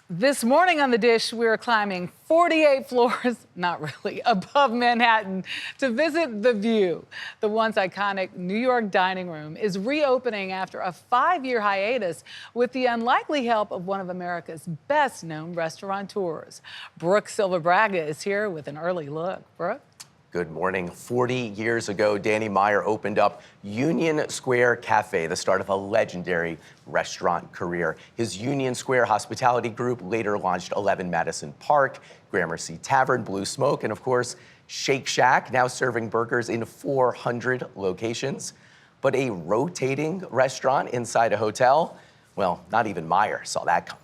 This morning on The Dish, we're climbing 48 floors, not really, above Manhattan to visit The View. The once iconic New York dining room is reopening after a 5-year hiatus with the unlikely help of one of America's best-known restaurateurs. Brooke Silva-Braga is here with an early look. Brooke? Good morning. 40 years ago, Danny Meyer opened up Union Square Cafe, the start of a legendary restaurant career. His Union Square hospitality group later launched 11 Madison Park, Gramercy Tavern, Blue Smoke, and of course, Shake Shack, now serving burgers in 400 locations. But a rotating restaurant inside a hotel? Well, not even Meyer saw that coming.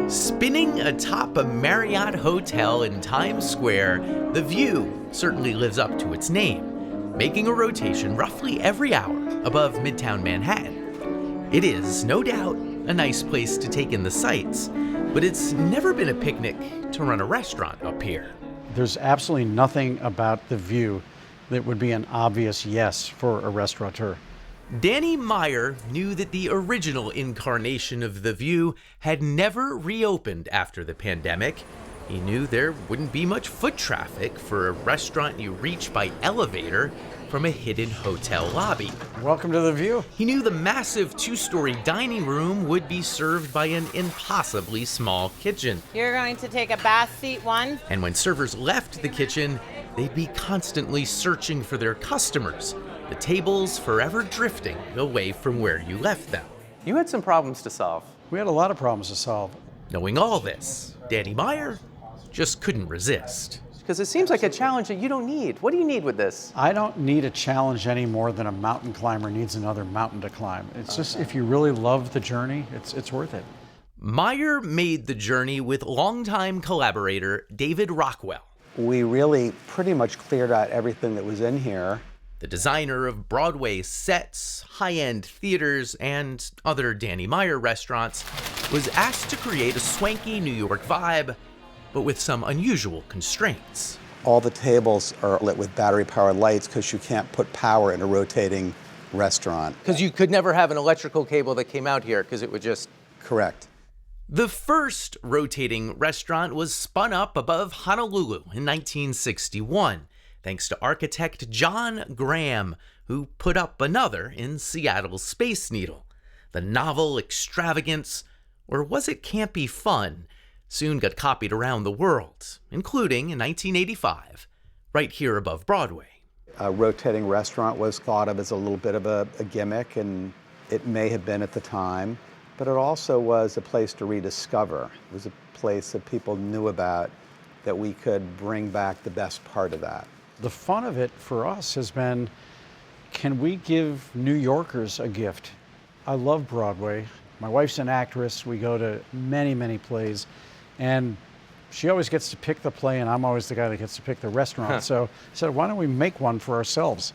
Spinning atop a Marriott hotel in Times Square, The View certainly lives up to its name, making a rotation roughly every hour above Midtown Manhattan. It is, no doubt, a nice place to take in the sights, but it's never been a picnic to run a restaurant up here. There's absolutely nothing about The View that would be an obvious yes for a restaurateur. Danny Meyer knew that the original incarnation of The View had never reopened after the pandemic. He knew there wouldn't be much foot traffic for a restaurant you reach by elevator from a hidden hotel lobby. Welcome to The View. He knew the massive 2-story dining room would be served by an impossibly small kitchen. You're going to take a bath seat 1. And when servers left the kitchen, they'd be constantly searching for their customers. The tables forever drifting away from where you left them. You had some problems to solve. We had a lot of problems to solve. Knowing all this, Danny Meyer just couldn't resist. Because it seems like a challenge that you don't need. What do you need with this? I don't need a challenge any more than a mountain climber needs another mountain to climb. It's just, if you really love the journey, it's worth it. Meyer made the journey with longtime collaborator David Rockwell. We really pretty much cleared out everything that was in here. The designer of Broadway sets, high-end theaters, and other Danny Meyer restaurants, was asked to create a swanky New York vibe, but with some unusual constraints. All the tables are lit with battery-powered lights because you can't put power in a rotating restaurant. Because you could never have an electrical cable that came out here because it would just... Correct. The first rotating restaurant was spun up above Honolulu in 1961. Thanks to architect John Graham, who put up another in Seattle's Space Needle. The novel extravagance, or was it campy fun, soon got copied around the world, including in 1985, right here above Broadway. A rotating restaurant was thought of as a little bit of a gimmick, and it may have been at the time, but it also was a place to rediscover. It was a place that people knew about, that we could bring back the best part of that. The fun of it for us has been, can we give New Yorkers a gift? I love Broadway. My wife's an actress. We go to many, many plays. And she always gets to pick the play, and I'm always the guy that gets to pick the restaurant. So I said, why don't we make one for ourselves?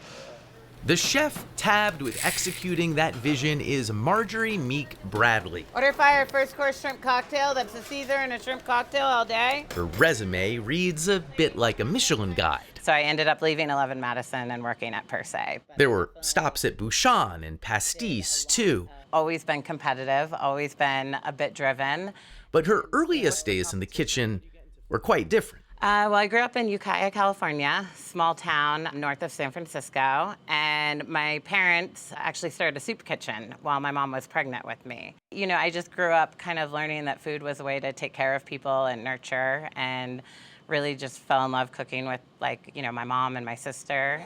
The chef tabbed with executing that vision is Marjorie Meek Bradley. Order fire, first course shrimp cocktail. That's a Caesar and a shrimp cocktail all day. Her resume reads a bit like a Michelin guide. So I ended up leaving 11 Madison and working at Per Se. There were stops at Bouchon and Pastis, too. Always been competitive, always been a bit driven. But her earliest days in the kitchen were quite different. Well, I grew up in Ukiah, California, small town north of San Francisco, and my parents actually started a soup kitchen while my mom was pregnant with me. You know, I just grew up kind of learning that food was a way to take care of people and nurture, and really just fell in love cooking with, like, you know, my mom and my sister.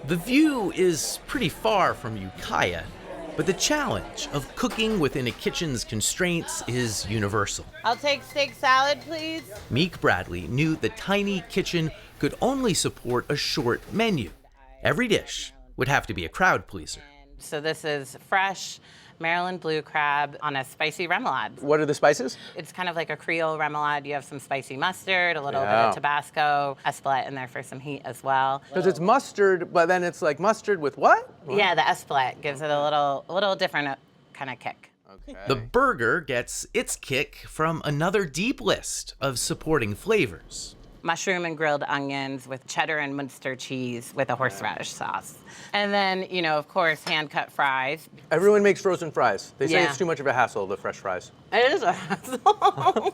The View is pretty far from Ukiah, but the challenge of cooking within a kitchen's constraints is universal. I'll take steak salad, please. Meek Bradley knew the tiny kitchen could only support a short menu. Every dish would have to be a crowd pleaser. So this is fresh Maryland blue crab on a spicy remoulade. What are the spices? It's kind of like a Creole remoulade. You have some spicy mustard, a little bit of Tabasco, espelette in there for some heat as well. Because it's mustard, but then it's like mustard with what? Yeah, the espelette gives it a little different kind of kick. Okay. The burger gets its kick from another deep list of supporting flavors. mushroom and grilled onions with cheddar and Munster cheese with a horseradish sauce. And then, you know, of course, hand-cut fries. Everyone makes frozen fries. They say Yeah. it's too much of a hassle, the fresh fries. It is a hassle.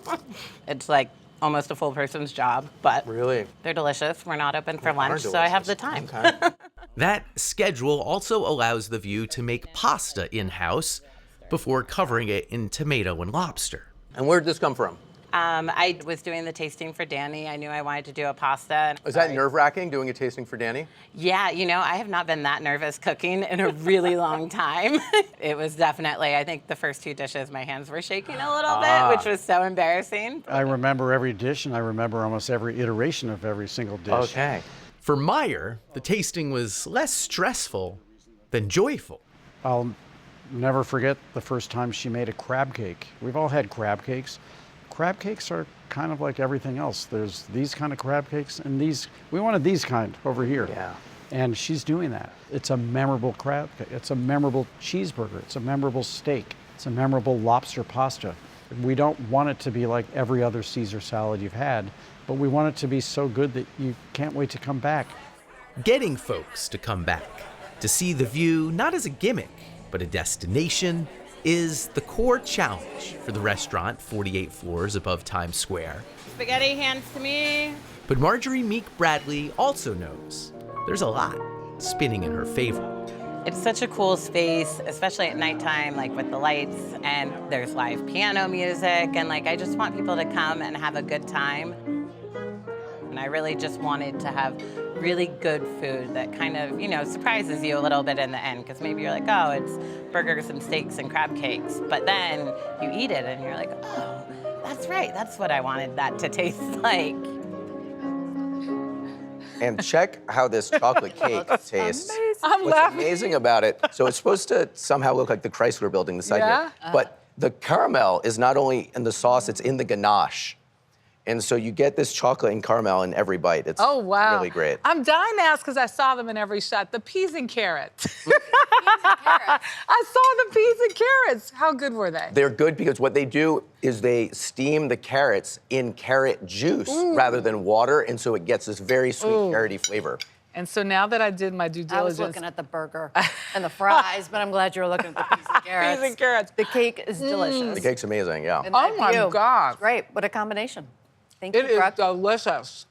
It's like almost a full person's job, but Really? they're delicious. We're not open for Are lunch, so I have the delicious. time. Okay. That schedule also allows the View to make pasta in-house before covering it in tomato and lobster. And where'd this come from? I was doing the tasting for Danny. I knew I wanted to do a pasta. Is that nerve-wracking, doing a tasting for Danny? Yeah, you know, I have not been that nervous cooking in a really long time. It was definitely, I think the first 2 dishes, my hands were shaking a little bit, which was so embarrassing. I remember every dish, and I remember almost every iteration of every single dish. Okay. For Meyer, the tasting was less stressful than joyful. I'll never forget the first time she made a crab cake. We've all had crab cakes. Crab cakes are kind of like everything else. There's these kind of crab cakes and these, we wanted these kind over here. Yeah. And she's doing that. It's a memorable crab cake. It's a memorable cheeseburger. It's a memorable steak. It's a memorable lobster pasta. We don't want it to be like every other Caesar salad you've had, but we want it to be so good that you can't wait to come back. Getting folks to come back, to see the View not as a gimmick, but a destination, is the core challenge for the restaurant 48 floors above Times Square. Spaghetti hands to me. But Marjorie Meek Bradley also knows there's a lot spinning in her favor. It's such a cool space, especially at nighttime, like with the lights, and there's live piano music, and like I just want people to come and have a good time. And I really just wanted to have really good food that kind of, you know, surprises you a little bit in the end, because maybe you're like, oh, it's burgers and steaks and crab cakes, but then you eat it and you're like, oh, that's right, that's what I wanted that to taste like. And check how this chocolate cake tastes. I'm What's laughing. amazing about it, so it's supposed to somehow look like the Chrysler Building beside Yeah? here, but the caramel is not only in the sauce, it's in the ganache. And so you get this chocolate and caramel in every bite. It's Oh, wow. really great. I'm dying to ask because I saw them in every shot. The peas and carrots. I saw the peas and carrots. How good were they? They're good because what they do is they steam the carrots in carrot juice rather than water, and so it gets this very sweet carroty flavor. And so now that I did my due I was diligence. looking at the burger and the fries, but I'm glad you were looking at the peas and carrots. Peas and carrots. The cake is delicious. The cake's amazing, yeah. And Oh that my view, gosh. Great, what a combination. Thank It you, is Brooke. delicious.